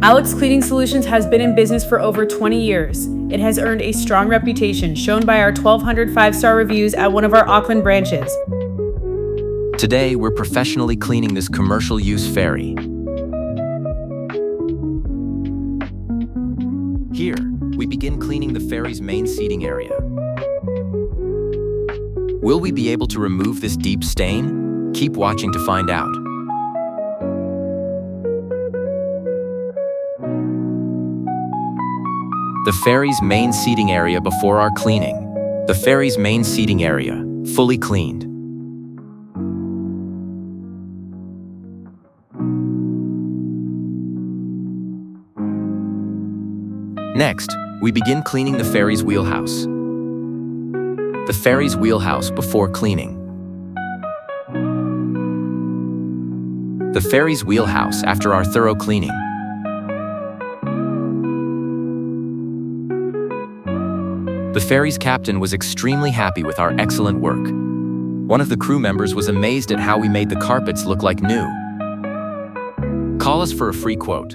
Alex Cleaning Solutions has been in business for over 20 years. It has earned a strong reputation, shown by our 1,200 five-star reviews at one of our Auckland branches. Today, we're professionally cleaning this commercial-use ferry. Here, we begin cleaning the ferry's main seating area. Will we be able to remove this deep stain? Keep watching to find out. The ferry's main seating area before our cleaning. The ferry's main seating area, fully cleaned. Next, we begin cleaning the ferry's wheelhouse. The ferry's wheelhouse before cleaning. The ferry's wheelhouse after our thorough cleaning. The ferry's captain was extremely happy with our excellent work. One of the crew members was amazed at how we made the carpets look like new. Call us for a free quote.